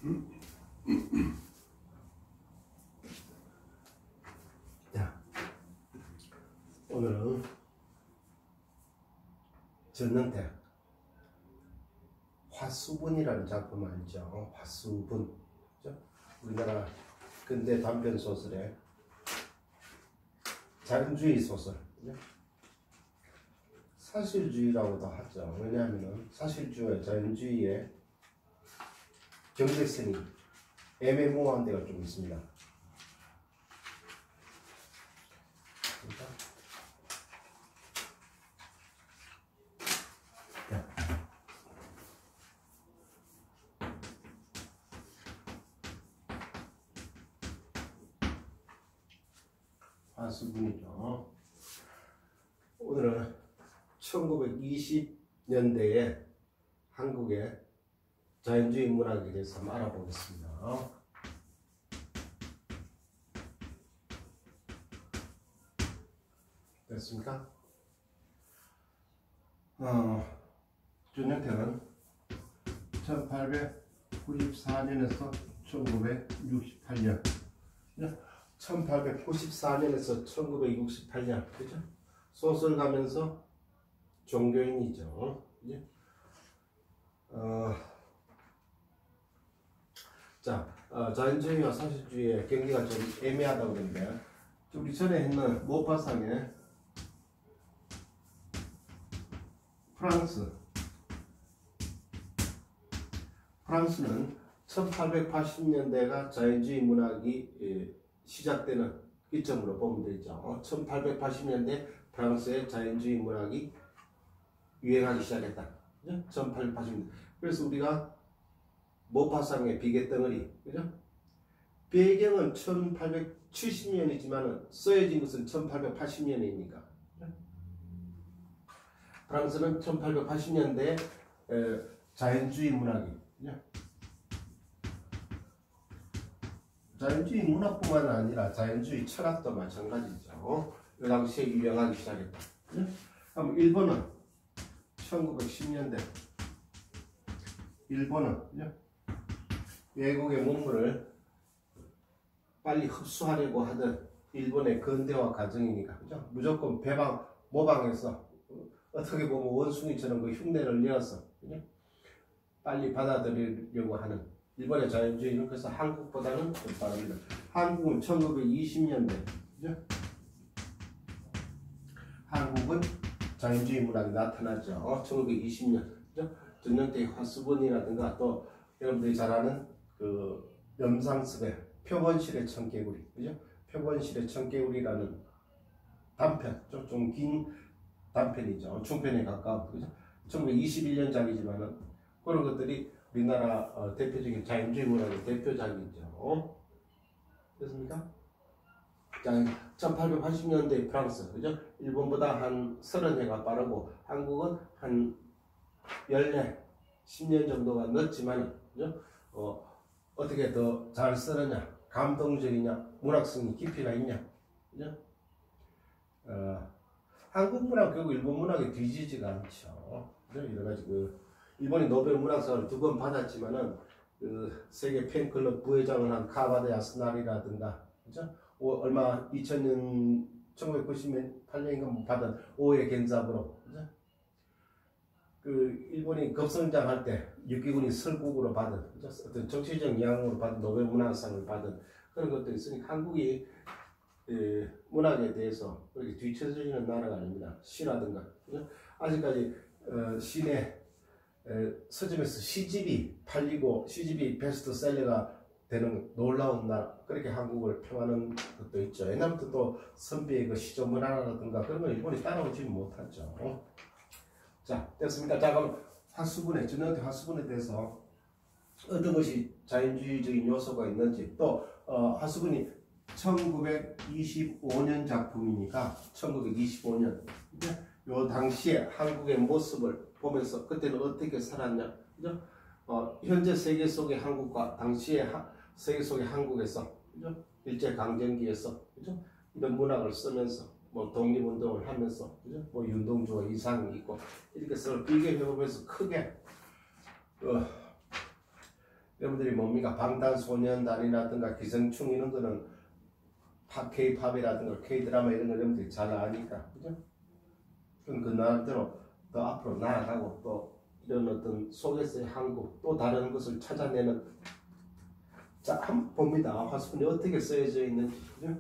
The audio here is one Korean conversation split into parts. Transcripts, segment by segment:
자, 오늘은 전능택 화수분이라는 작품 알죠? 화수분, 그죠? 우리나라 근대 단편 소설의 자연주의 소설, 그죠? 사실주의라고도 하죠. 왜냐하면 사실주의, 자연주의의 경계선이 애매모호한 데가 좀 있습니다. 화수분이죠. 오늘은 1920년대에 한국의 자연주의 문학에 대해서 한번 알아보겠습니다. 됐습니까? 전능택은 1894년에서 1968년 1894년에서 1968년, 그죠? 소설 가면서 종교인이죠. 그죠? 자연주의와 사실주의의 경계가 좀 애매하다고 그러는데, 우리 전에 했는 모파상의 프랑스는 1880년대가 자연주의 문학이 시작되는 기점으로 보면 되죠. 1880년대 프랑스의 자연주의 문학이 유행하기 시작했다. 1880년대. 그래서 우리가 모파상의 비계덩어리, 그죠? 배경은 1870년이지만 써여진 것은 1880년이니까. 프랑스는 1880년대 자연주의 문학이, 자연주의 문학뿐만 아니라 자연주의 철학도 마찬가지죠. 이 당시에 유행하기 시작했다. 그럼 일본은 1910년대 일본은 외국의 문물을 빨리 흡수하려고 하던 일본의 근대화 과정이니까, 그죠? 무조건 모방해서 어떻게 보면 원숭이처럼 그 흉내를 내어서, 그죠? 빨리 받아들이려고 하는 일본의 자연주의는 그래서 한국보다는 좀 빠릅니다. 한국은 1920년대, 그죠? 한국은 자연주의 문학이 나타났죠. 1920년, 그죠? 전능택의 화수분이라든가 또 여러분들이 잘 아는 그 염상섭의 표본실의 청개구리, 그죠? 표본실의 청개구리라는 단편, 좀 긴 단편이죠. 중편에 가까운, 그죠? 1921년작이지만은 그런 것들이 우리나라 대표적인 자연주의 문학의 대표작이죠. 됐습니까? 자, 1880년대 프랑스, 그죠? 일본보다 한 30해가 빠르고 한국은 한 10해, 10년 정도가 늦지만, 그죠? 어떻게 더 잘 쓰느냐, 감동적이냐, 문학성이 깊이가 있냐, 그죠? 한국 문학 결국 일본 문학에 뒤지지가 않죠. 그죠? 여러 가지 일본이 노벨 문학상을 2번 받았지만은 세계 팬클럽 부회장을 한 카바데 야스나리라든가, 그죠? 얼마 2000년 1998년인가 받은 오에 겐자부로, 그죠? 일본이 급성장할 때 육기군이 설국으로 받은, 그죠? 어떤 정치적 영향으로 받은 노벨 문학상을 받은 그런 것들이 있으니까 한국이 문학에 대해서 그렇게 뒤처지는 나라가 아닙니다. 시라든가, 그죠? 아직까지 시내 서점에서 시집이 팔리고 시집이 베스트셀러가 되는 놀라운 나라, 그렇게 한국을 평하는 것도 있죠. 옛날부터 또 선비의 그 시조 문화라든가 그런 걸 일본이 따라오지 못하죠. 자, 됐습니까? 자, 그럼 전능택 화수분에 대해서 어떤 것이 자연주의적인 요소가 있는지, 또 화수분이 1925년 작품이니까 1925년 요 당시에 한국의 모습을 보면서 그때는 어떻게 살았냐, 그죠? 현재 세계 속의 한국과 당시의 세계 속의 한국에서, 그죠? 일제 강점기에서, 그죠? 이런 문학을 쓰면서 뭐 독립운동을 하면서, 그죠? 뭐 윤동주와 이상이 있고 이렇게 서로 비교해보면서 크게 여러분들이 뭡니까? 방탄소년단이라든가 기생충 이런 거는 K-팝이라든가 K-드라마 이런 거 여러분들이 잘 아니까, 그죠? 그럼 그 나름대로 더 앞으로 나아가고 또 이런 어떤 속에서의 한국 또 다른 것을 찾아내는. 자, 한번 봅니다. 화수분이 어떻게 쓰여져 있는지, 그죠?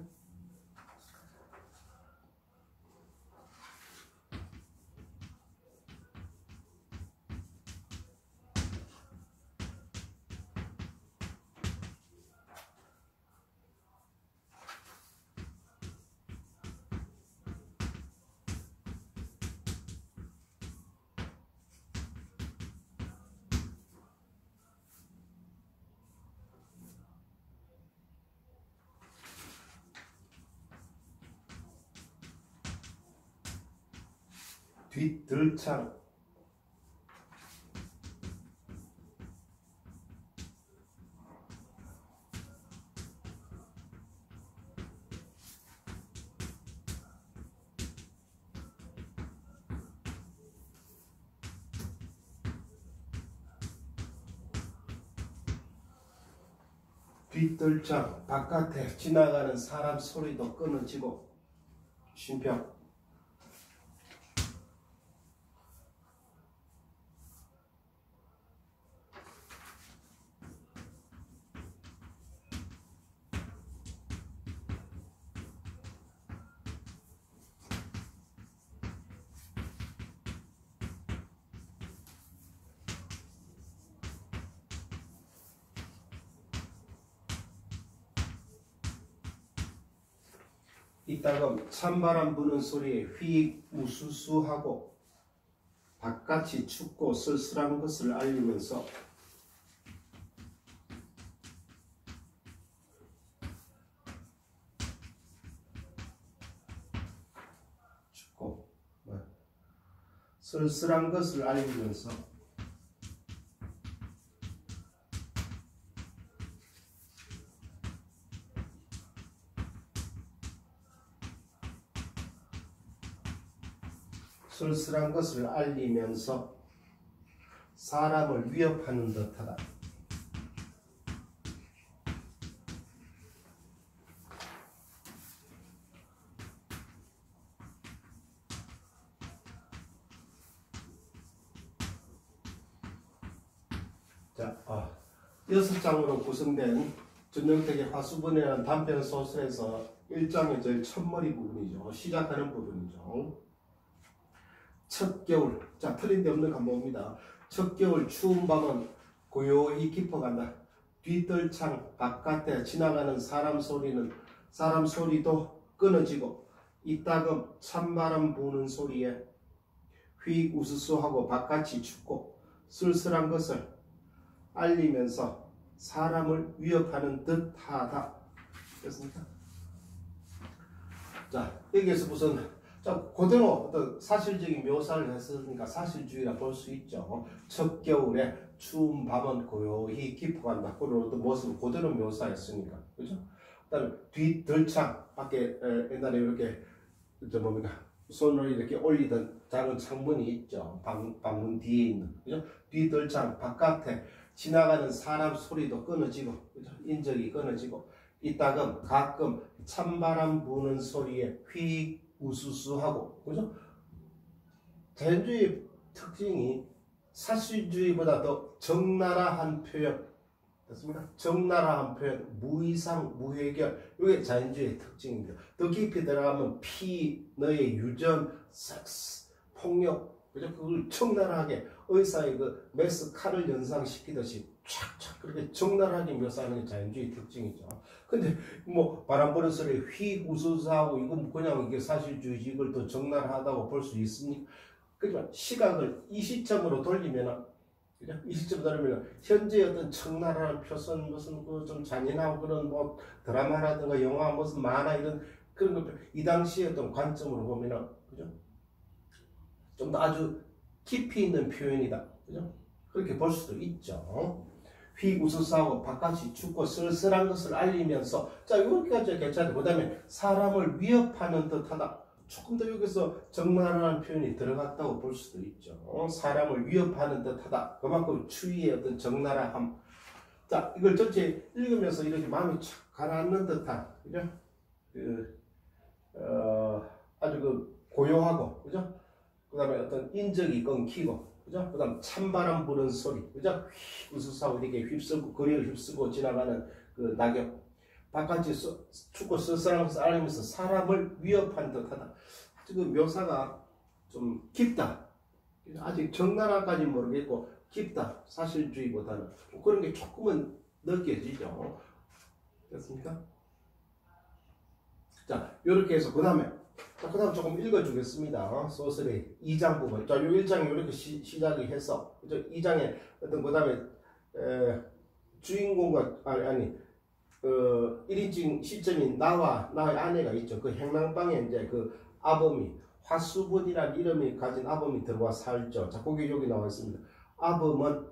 뒷들창, 뒷들창, 바깥에 지나가는 사람 소리도 끊어지고. 쉼표. 이따금 찬바람 부는 소리에 휙 우수수하고 바깥이 춥고 쓸쓸한 것을 알리면서 춥고 쓸쓸한 것을 알리면서 쓸쓸한 것을 알리면서 사람을 위협하는 듯하다. 자, 6장으로 구성된 전영택의 화수분이라는 단편 소설에서 1장의 제일 첫머리 부분이죠. 시작하는 부분이죠. 첫 겨울, 자, 틀린 데 없는 거 한번 봅니다. 첫 겨울 추운 밤은 고요히 깊어간다. 뒷들창 바깥에 지나가는 사람 소리도 끊어지고 이따금 찬바람 부는 소리에 휙 우수수하고 바깥이 춥고 쓸쓸한 것을 알리면서 사람을 위협하는 듯하다. 됐습니까? 자, 여기에서 무슨 그대로 어떤 사실적인 묘사를 했으니까 사실주의라 볼 수 있죠. 첫 겨울에 추운 밤은 고요히 깊어간다. 그런 어떤 모습을 그대로 묘사했으니까. 그죠? 그 다음에 뒷들창, 밖에 옛날에 이렇게, 손을 이렇게 올리던 작은 창문이 있죠. 방문 뒤에 있는. 그죠? 뒷들창, 바깥에 지나가는 사람 소리도 끊어지고, 그죠? 인적이 끊어지고, 이따금 가끔 찬바람 부는 소리에 휙 우수수하고, 그죠? 자연주의 특징이 사실주의보다 더 적나라한 표현, 됐습니까? 적나라한 표현, 무이상, 무해결, 이게 자연주의의 특징입니다. 더 깊이 들어가면 너의 유전, 섹스, 폭력, 그죠? 그걸 적나라하게 의사의 그 메스 칼을 연상시키듯이 촥촥 그렇게 적나라하게 묘사하는 게 자연주의 특징이죠. 근데 뭐 바람 부는 소리에 휙 우수수하고 이건 그냥 이게 사실주의지 이걸 더 적나라하다고 볼 수 있습니까? 그지만 시각을 이 시점으로 돌리면은, 그죠? 이 시점 돌리면 현재 어떤 적나라한 표현 무슨 그 좀 잔인하고 그런 뭐 드라마라든가 영화 무슨 만화 이런 그런 거 이 당시의 어떤 관점으로 보면은, 그죠? 좀 더 아주 깊이 있는 표현이다. 그죠? 그렇게 볼 수도 있죠. 휙 우수수하고 바깥이 춥고 쓸쓸한 것을 알리면서, 자, 여기까지 괜찮아요. 그 다음에 사람을 위협하는 듯하다. 조금 더 여기서 적나라한 표현이 들어갔다고 볼 수도 있죠. 사람을 위협하는 듯하다. 그만큼 추위의 어떤 적나라함. 자, 이걸 전체 읽으면서 이렇게 마음이 착 가라앉는 듯한, 그죠? 아주 고요하고, 그죠? 그 다음에 어떤 인적이 끊기고, 그죠? 그 다음 찬바람 부는 소리, 그죠? 으스스하고 이렇게 휩쓸고, 거리를 휩쓸고 지나가는 그 낙엽. 바깥이 춥고 썰썰하면서 사람을 위협한 듯하다. 아주 그 묘사가 좀 깊다. 아직 적나라까지 모르겠고, 깊다. 사실주의보다는. 그런 게 조금은 느껴지죠. 됐습니까? 자, 요렇게 해서, 그 다음에 조금 읽어주겠습니다. 소설의 2장 부분. 자, 요 1장이 이렇게 시작이 해서, 그죠? 2장에 어떤, 그 다음에, 주인공과, 1인칭 시점인 나와 나의 아내가 있죠. 그 행랑방에 이제 그 아범이, 화수분이라는 이름이 가진 아범이 들어와 살죠. 자, 거기 여기 나와 있습니다. 아범은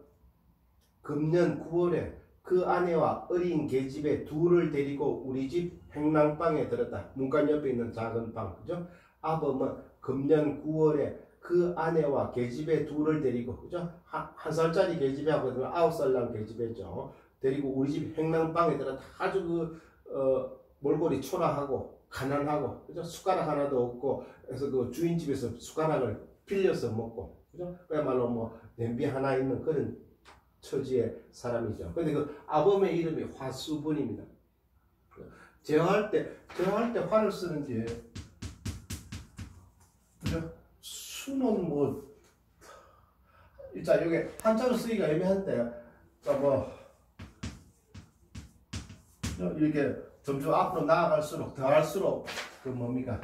금년 9월에 그 아내와 어린 계집애 둘을 데리고 우리 집 행랑방에 들었다. 문간 옆에 있는 작은 방, 그죠? 아범은 금년 9월에 그 아내와 계집애 둘을 데리고, 그죠? 한 살짜리 계집애하고 9살 난 계집애죠. 데리고 우리 집 행랑방에 들었다. 아주 몰골이 초라하고 가난하고, 그죠? 숟가락 하나도 없고, 그래서 그 주인 집에서 숟가락을 빌려서 먹고, 그죠? 그야말로 뭐 냄비 하나 있는 그런 처지의 사람이죠. 근데 그 아범의 이름이 화수분입니다. 제어할 때 화를 쓰는지, 그죠? 수는 뭐, 자, 여기 한자로 쓰기가 애매한데, 자, 뭐, 이렇게 점점 앞으로 나아갈수록, 더 할수록, 그 뭡니까?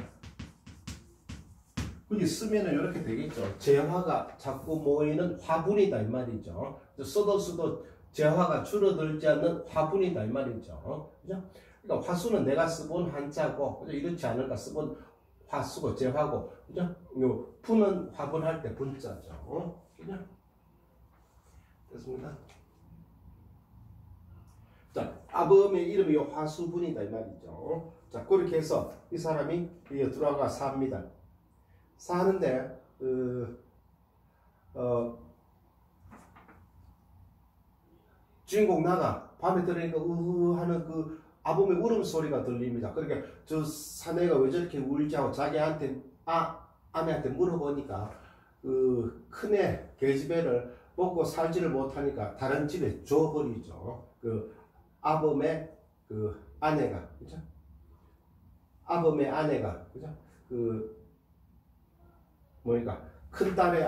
굳이 쓰면은 이렇게 되겠죠. 재화가 자꾸 모이는 화분이다, 이 말이죠. 써도 재화가 줄어들지 않는 화분이다, 이 말이죠. 그죠? 그러니까 화수는 내가 써본 한자고, 그죠? 이렇지 않을까 써본 화수고, 재화고, 그죠? 요, 푸는 화분할 때 분자죠. 그죠? 됐습니다. 자, 아범의 이름이 화수분이다, 이 말이죠. 자, 그렇게 해서 이 사람이 들어가 삽니다. 사는데, 주인공 나가 밤에 들으니까 하는 그 아범의 울음소리가 들립니다. 그러니까 저 사내가 왜 저렇게 울지 하고 자기한테 아내한테 물어보니까 그 큰애 계집애를 먹고 살지를 못하니까 다른 집에 줘버리죠. 그 아범의 그 아내가, 그죠? 아범의 아내가, 그죠? 큰딸의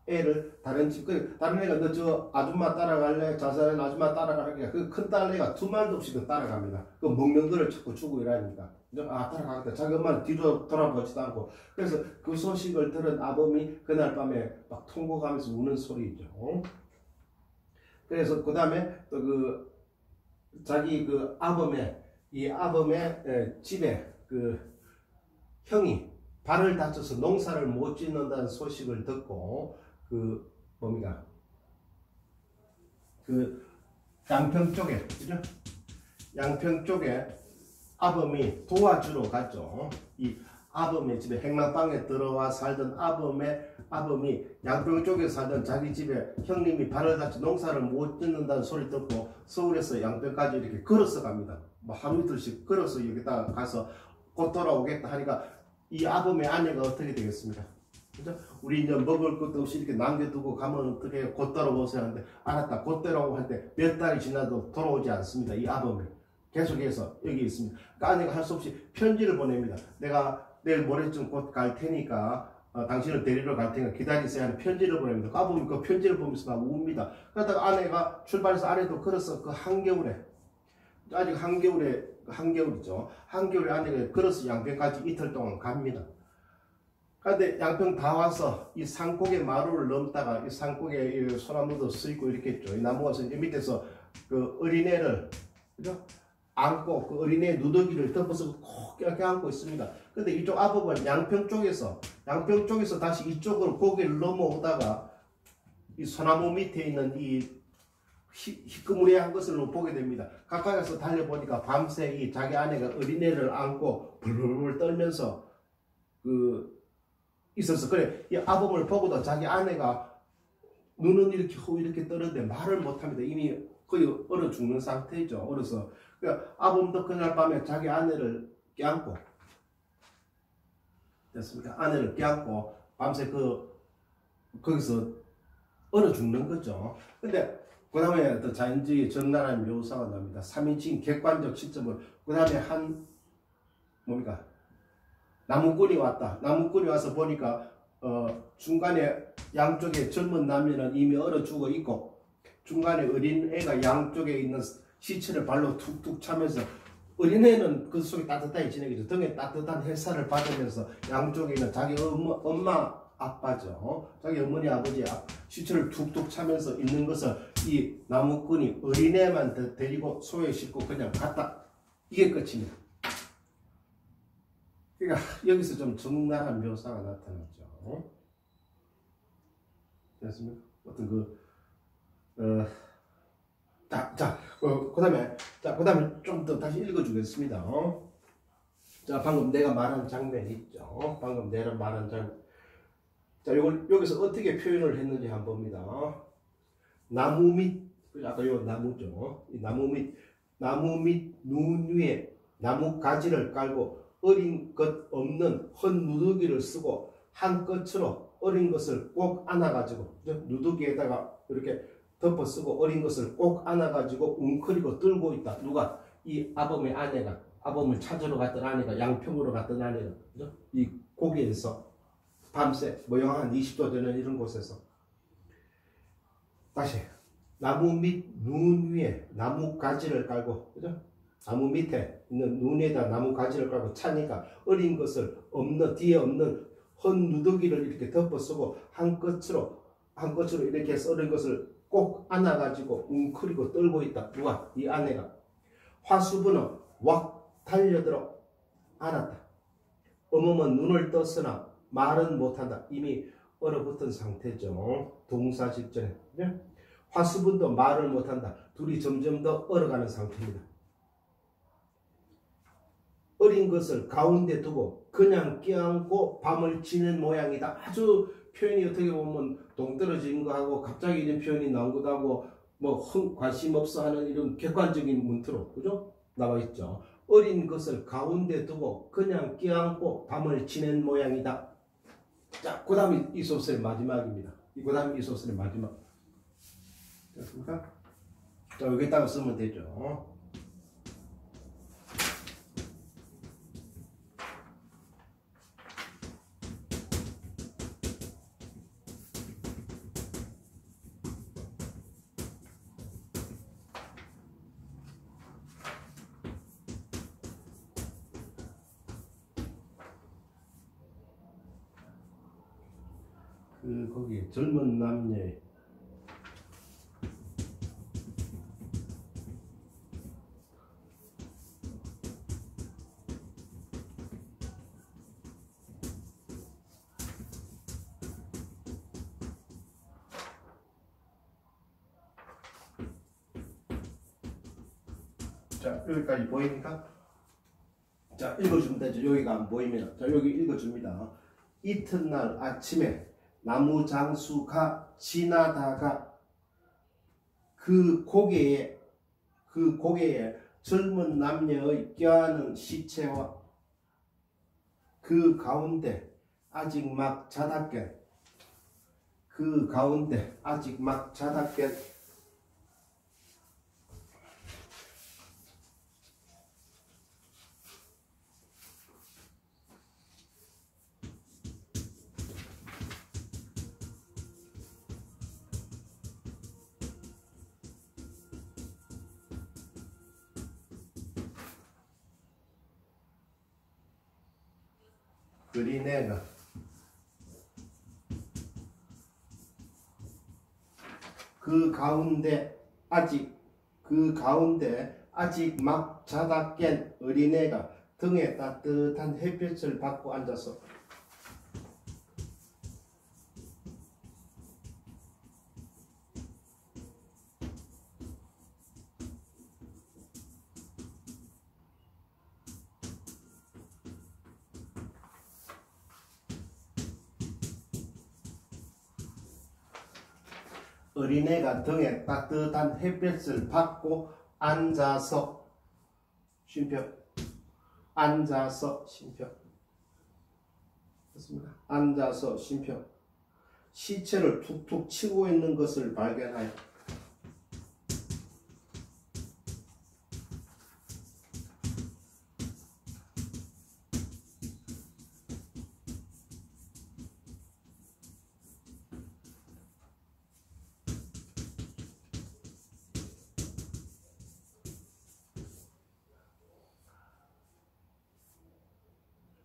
애를 다른 집, 다른 애가 너 저 아줌마 따라갈래? 자살한 아줌마 따라가니까 그 큰딸 애가 두 말도 없이 따라갑니다. 그 먹는 거를 자꾸 주고 이러니까. 따라가겠다. 자기 엄마는 뒤로 돌아보지도 않고. 그래서 그 소식을 들은 아범이 그날 밤에 막 통곡하면서 우는 소리죠. 그래서 그 다음에 또 자기 아범의 집에 형이 발을 다쳐서 농사를 못 짓는다는 소식을 듣고 양평 쪽에, 그죠? 양평 쪽에 아범이 도와주러 갔죠. 이 아범의 집에 행랑방에 들어와 살던 아범이 양평 쪽에 살던 자기 집에 형님이 발을 다쳐 농사를 못 짓는다는 소리 듣고 서울에서 양평까지 이렇게 걸어서 갑니다. 뭐 하루 이틀씩 걸어서 여기다가 가서 곧 돌아오겠다 하니까 이 아범의 아내가 어떻게 되겠습니까? 그죠? 우리 이제 먹을 것도 없이 이렇게 남겨두고 가면 어떻게 곧 돌아오세요 하는데, 알았다. 곧 돌아오고 할 때 몇 달이 지나도 돌아오지 않습니다. 이 아범이 계속해서 여기 있습니다. 그러니까 아내가 할 수 없이 편지를 보냅니다. 내가 내일 모레쯤 곧 갈 테니까 당신을 데리러 갈 테니까 기다리세요 하는 편지를 보냅니다. 아범이 그 편지를 보면서 막 웁니다. 그러다가 아내가 출발해서 아내도 걸어서 그 한겨울에, 아직 한겨울이죠. 한겨울에 아내가 걸어서 양평까지 이틀 동안 갑니다. 그런데 양평 다 와서 이 산꼭의 마루를 넘다가 이 산꼭에 소나무도 쓰이고 이렇게 있죠. 이 나무가 이 밑에서 그 어린애를, 그죠? 안고 그 어린애 누더기를 덮어서 꼭 이렇게 안고 있습니다. 근데 이쪽 아범은 양평 쪽에서 다시 이쪽으로 고개를 넘어오다가 이 소나무 밑에 있는 이 희끄무레한 것을 보게 됩니다. 가까이서 달려보니까 밤새 이 자기 아내가 어린애를 안고 불불불 떨면서 있었어. 그래, 이 아범을 보고도 자기 아내가 눈은 이렇게 이렇게 뜨는데 말을 못합니다. 이미 거의 얼어 죽는 상태죠. 얼어서. 그러니까 아범도 그날 밤에 자기 아내를 껴안고 됐습니까? 아내를 껴안고 밤새 거기서 얼어 죽는 거죠. 근데 그 다음에 또 자연주의 적나라한 묘사가 나옵니다. 3인칭 객관적 시점을 그 다음에 뭡니까? 나무꾼이 왔다. 나무꾼이 와서 보니까 중간에 양쪽에 젊은 남녀는 이미 얼어 죽어 있고 중간에 어린 애가 양쪽에 있는 시체를 발로 툭툭 차면서 어린애는 그 속에 따뜻하게 지내겠죠. 등에 따뜻한 햇살을 받으면서 양쪽에 있는 자기 엄마 아빠죠. 자기 어머니 아버지 시체를 툭툭 차면서 있는 것을 이 나무꾼이 어린애만 데리고 소에 싣고 그냥 갔다. 이게 끝입니다. 그러니까 여기서 좀 적나라한 묘사가 나타났죠. 됐습니까? 어떤 그 다음에 좀 더 다시 읽어주겠습니다. 자, 방금 내가 말한 장면 있죠. 방금 내가 말한 장면. 자, 이걸 여기서 어떻게 표현을 했는지 한번 봅니다. 나무 밑, 아까 요 나무죠. 이 나무 밑 눈 위에 나무 가지를 깔고 어린 것 없는 헌 누더기를 쓰고 한 끝으로 어린 것을 꼭 안아가지고 누더기에다가 이렇게 덮어 쓰고 어린 것을 꼭 안아가지고 웅크리고 들고 있다. 누가? 이 아범의 아내가, 아범을 찾으러 갔던 아내가, 양평으로 갔던 아내가, 그죠? 이 고개에서 밤새 영하 한 20도 되는 이런 곳에서 다시 나무 밑 눈 위에 나무 가지를 깔고, 그죠? 나무 밑에 있는 눈에다 나무 가지를 깔고 차니까 어린 것을 뒤에 없는 헌 누더기를 이렇게 덮어 쓰고 한 끝으로 이렇게 해서 어린 것을 꼭 안아가지고 웅크리고 떨고 있다. 누가? 이 아내가. 화수분은 왁 달려들어 안았다. 어멈은 눈을 떴으나 말은 못한다. 이미 얼어붙은 상태죠. 동사 직전에. 화수분도 말을 못한다. 둘이 점점 더 얼어가는 상태입니다. 어린 것을 가운데 두고 그냥 껴안고 밤을 지낸 모양이다. 아주 표현이 어떻게 보면 동떨어진 거하고 갑자기 이런 표현이 나온 것도 하고 뭐 관심 없어 하는 이런 객관적인 문투로 그죠? 나와 있죠. 어린 것을 가운데 두고 그냥 껴안고 밤을 지낸 모양이다. 자, 그 다음에 이 소설의 마지막입니다. 그 다음에 이 소설의 마지막. 됐습니까? 자, 여기다가 쓰면 되죠. 거기 젊은 남녀 자, 여기까지 보입니까? 자, 읽어주면 되죠. 여기가 안 보이면. 자, 여기 읽어줍니다. 이튿날 아침에 나무 장수가 지나다가 그 고개에 젊은 남녀의 껴안은 시체와 그 가운데 아직 막 자다깬 어린애가 그 가운데 아직 막 자다 깬 어린애가 등에 따뜻한 햇볕을 받고 앉아서 어린애가 등에 따뜻한 햇볕을 받고 앉아서 쉼표. 앉아서 쉼표. 됐습니다. 앉아서 쉼표. 시체를 툭툭 치고 있는 것을 발견하여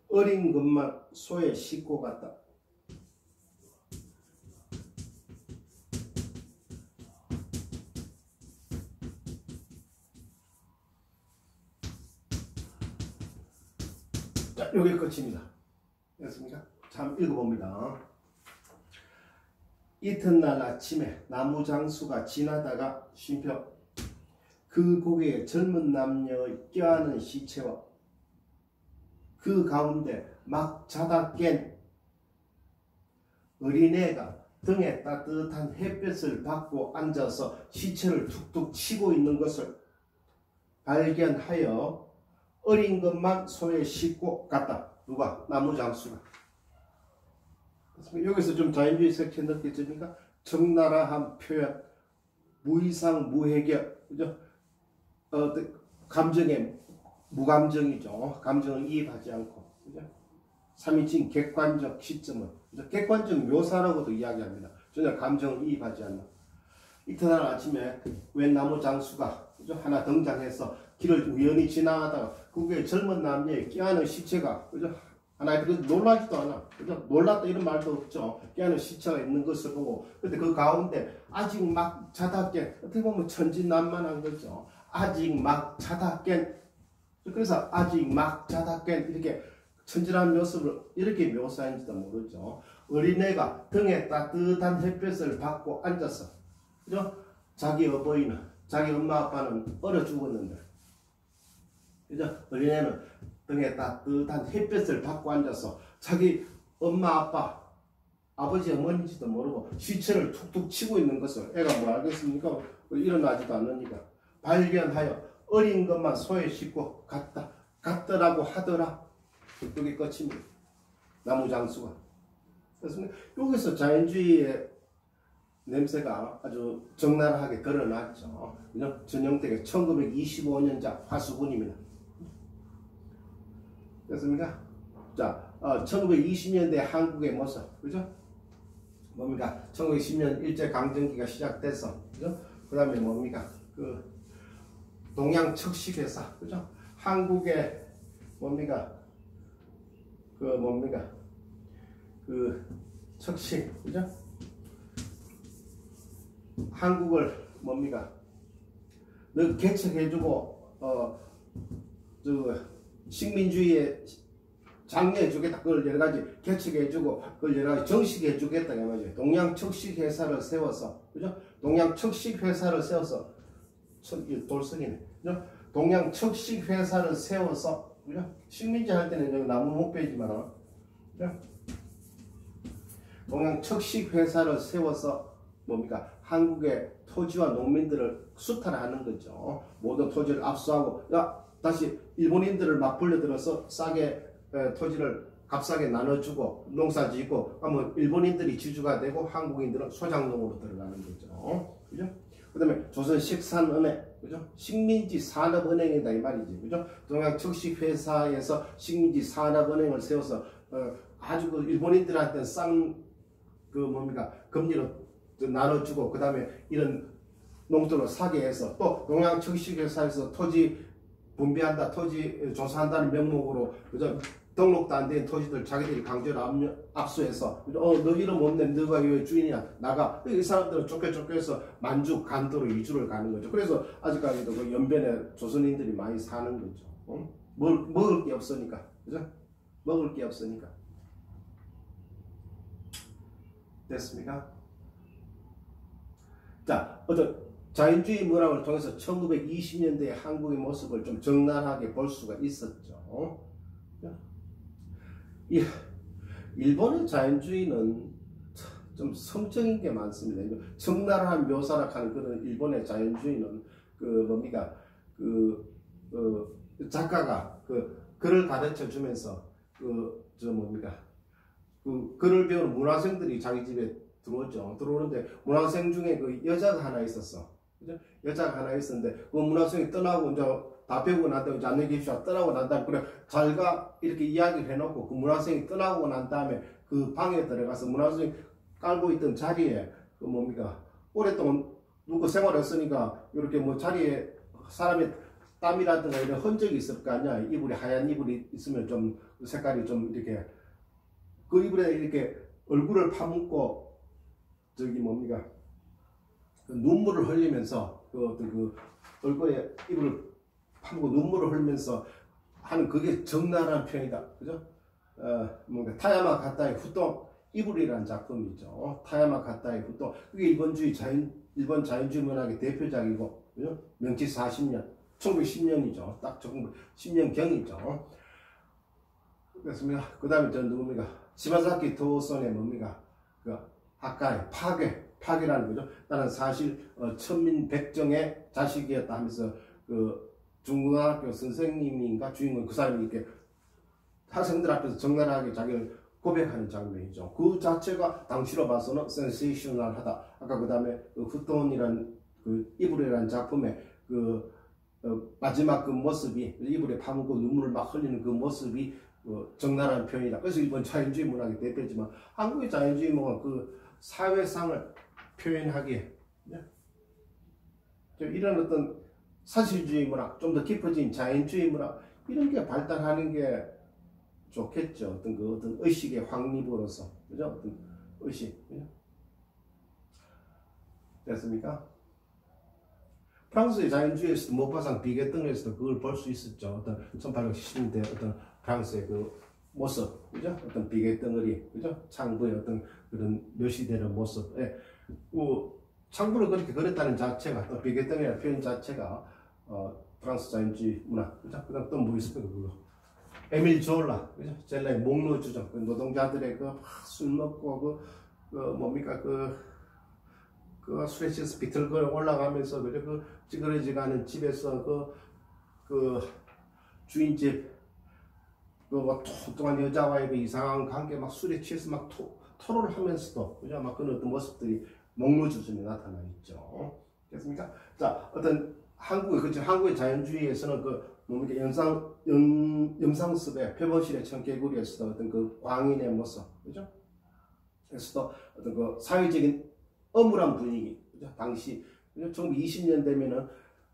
어린 것만 소에 싣고 갔다. 자, 여기 끝입니다. 됐습니까? 참 읽어봅니다. 이튿날 아침에 나무장수가 지나다가 쉼표. 그 고개에 젊은 남녀의 껴안은 시체와 그 가운데 막 자다 깬 어린애가 등에 따뜻한 햇볕을 받고 앉아서 시체를 툭툭 치고 있는 것을 발견하여 어린 것만 소에 싣고 갔다. 누가? 나무장수가. 여기서 좀 자연주의 색채 느껴집니까? 적나라한 표현, 무이상 무해결, 그죠? 감정에 무감정이죠. 감정을 이입하지 않고, 그죠? 3인칭 객관적 시점은, 객관적 묘사라고도 이야기합니다. 전혀 감정을 이입하지 않나. 이튿날 아침에 웬 나무장수가, 그죠? 하나 등장해서 길을 우연히 지나가다가 그게 젊은 남녀의 껴안은 시체가, 그죠? 하나 놀라지도 않아. 그죠? 놀랐다 이런 말도 없죠. 껴안은 시체가 있는 것을 보고, 근데 그 가운데 아직 막 자다 깬, 어떻게 보면 천진난만한 거죠. 아직 막 자다 깬, 그래서 아직 막 자다 깬 이렇게 천진한 모습을 이렇게 묘사했는지도 모르죠. 어린애가 등에 따뜻한 햇볕을 받고 앉아서, 그죠? 자기 어버이는, 자기 엄마 아빠는 얼어 죽었는데, 그죠? 어린애는 등에 따뜻한 햇볕을 받고 앉아서 자기 엄마 아빠, 아버지 어머니인지도 모르고 시체를 툭툭 치고 있는 것을 애가 뭐 알겠습니까? 일어나지도 않으니까 발견하여 어린 것만 소에 싣고 갔더라고 하더라. 여기 끝입니다. 나무장수가. 그래서 여기서 자연주의의 냄새가 아주 적나라하게 드러났죠. 전영택의 1925년작 화수분입니다. 됐습니까? 자, 1920년대 한국의 모습, 그죠? 뭡니까? 1910년 일제강점기가 시작돼서, 그죠? 그 다음에 뭡니까? 동양척식회사, 그죠? 한국의 뭡니까? 척식, 그죠? 한국을 뭡니까? 늘 개척해주고, 식민주의에 장려해주겠다. 그걸 여러가지 개척해주고, 그걸 여러가지 정식해주겠다. 이 말이죠. 동양척식회사를 세워서, 그죠? 동양척식회사를 세워서, 돌성이네. 그죠? 동양척식회사를 세워서, 그죠? 식민지 할 때는 여기 나무 목배지만, 그죠? 동양척식회사를 세워서, 뭡니까? 한국의 토지와 농민들을 수탈하는 거죠. 모든 토지를 압수하고, 다시 일본인들을 막 불려들어서 싸게 토지를 값싸게 나눠주고 농사 짓고 하면 일본인들이 지주가 되고 한국인들은 소장농으로 들어가는 거죠. 그죠? 그 다음에 조선식산은행, 그죠? 식민지 산업은행이다 이 말이지. 그죠? 동양척식회사에서 식민지 산업은행을 세워서 아주 일본인들한테 싼 금리로 나눠주고 그 다음에 이런 농토를 사게 해서 또 동양척식회사에서 토지 분배한다, 토지 조사한다는 명목으로, 그죠? 등록도 안 된 토지들 자기들이 강제로 압수해서, 너 이름 없네, 너가 왜 주인이야, 나가. 이 사람들은 쫓겨서 만주, 간도로 이주를 가는 거죠. 그래서 아직까지도 그 연변에 조선인들이 많이 사는 거죠. 먹을 게 없으니까, 그죠? 먹을 게 없으니까. 됐습니까? 자, 자연주의 문학을 통해서 1920년대의 한국의 모습을 좀 적나라하게 볼 수가 있었죠. 일본의 자연주의는 좀 성적인 게 많습니다. 적나라한 묘사를 하는 그런 일본의 자연주의는 그 뭡니까 작가가 그 글을 가르쳐 주면서 저 뭡니까 글을 배우는 문화생들이 자기 집에 들어오죠. 들어오는데 문화생 중에 그 여자가 하나 있었어. 그죠? 여자가 하나 있었는데 그 문화생이 떠나고 이제 다 배우고 난 다음에 안녕히 계십시오 떠나고 난 다음에 그래 잘가 이렇게 이야기를 해놓고 그 문화생이 떠나고 난 다음에 그 방에 들어가서 문화생이 깔고 있던 자리에 그 뭡니까 오랫동안 누구 생활했으니까 이렇게 뭐 자리에 사람의 땀이라든가 이런 흔적이 있을 거 아니야. 이불이 하얀 이불이 있으면 좀 색깔이 좀 이렇게 그 이불에 이렇게 얼굴을 파묻고 저기 뭡니까 그 눈물을 흘리면서 그 어떤 그 얼굴에 이불을 파묻고 눈물을 흘리면서 하는 그게 적나라한 표현이다. 그죠? 뭔가 타야마 가타의 후동 이불이라는 작품이 있죠. 타야마 가타의 후동 그게 일본 자연주의 문학의 대표작이고 그죠? 명치 40년 1910년이죠. 딱 1910년경이죠. 그렇습니다. 그 다음에 저 누굽니까? 시바사키 토손의 뭡니까? 그 아까의 파괴라는 거죠. 나는 사실 천민백정의 자식이었다 하면서 그 중고등학교 선생님인가 주인공 그 사람이 이렇게 학생들 앞에서 적나라하게 자기를 고백하는 장면이죠. 그 자체가 당시로 봐서는 센세이셔널하다. 아까 그 다음에 후톤이라는 그 이불이라는 작품의 그 마지막 그 모습이 이불에 파묻고 눈물을 막 흘리는 그 모습이 적나라한 표현이다. 그래서 일본 자연주의 문학의 대표지만 한국의 자연주의 문학은 그 사회상을 표현하기에 이런 어떤 사실주의 문학, 좀 더 깊어진 자연주의 문학 이런 게 발달하는 게 좋겠죠. 어떤 의식의 확립으로서 그죠? 어떤 의식 그죠? 됐습니까? 프랑스의 자연주의에서도 모파상 비계등에서도 그걸 볼 수 있었죠. 어떤 1870년대 어떤 프랑스의 그 모습, 그죠? 어떤 비계덩어리, 그죠? 창부의 어떤 그런 묘시되는 모습에 창부를 그렇게 그렸다는 자체가 또 비계덩어리라는 표현 자체가 프랑스 자연주의 문학, 그죠? 그다음 또 뭐 있을까요? 그거 에밀 졸라, 그죠? 젤라의 목로주정, 그 노동자들의 그 술 먹고 그 뭡니까 그 술에 취해서 비틀거려 올라가면서 그 찌그러지가 않은 집에서 그 주인집 막 뚱뚱한 여자와의 그 이상한 관계 막 술에 취해서 막 토로를 하면서도 그죠? 막 그런 어떤 모습들이 목로주정에 나타나 있죠. 됐습니까? 자, 어떤 한국의 자연주의에서는 그 뭡니까 영상습의 표본실의 청개구리에서도 어떤 그 광인의 모습, 그죠? 에서도 어떤 그 사회적인 엄울한 분위기, 그죠? 당시 1920년 되면은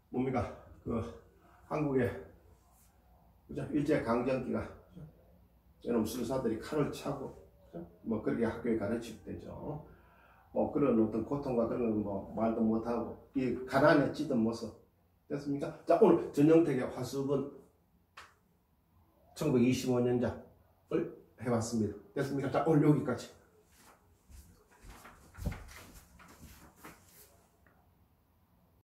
뭡니까 그 한국의 그죠? 일제 강점기가 이놈 수사들이 칼을 차고 그죠? 뭐 그렇게 학교에 가르칠 때죠. 뭐 그런 어떤 고통과 그런 뭐 말도 못하고 이 가난에 찌든 모습 됐습니까? 자, 오늘 전영택의 화수분 1925년작을 해봤습니다. 됐습니까? 자, 오늘 여기까지.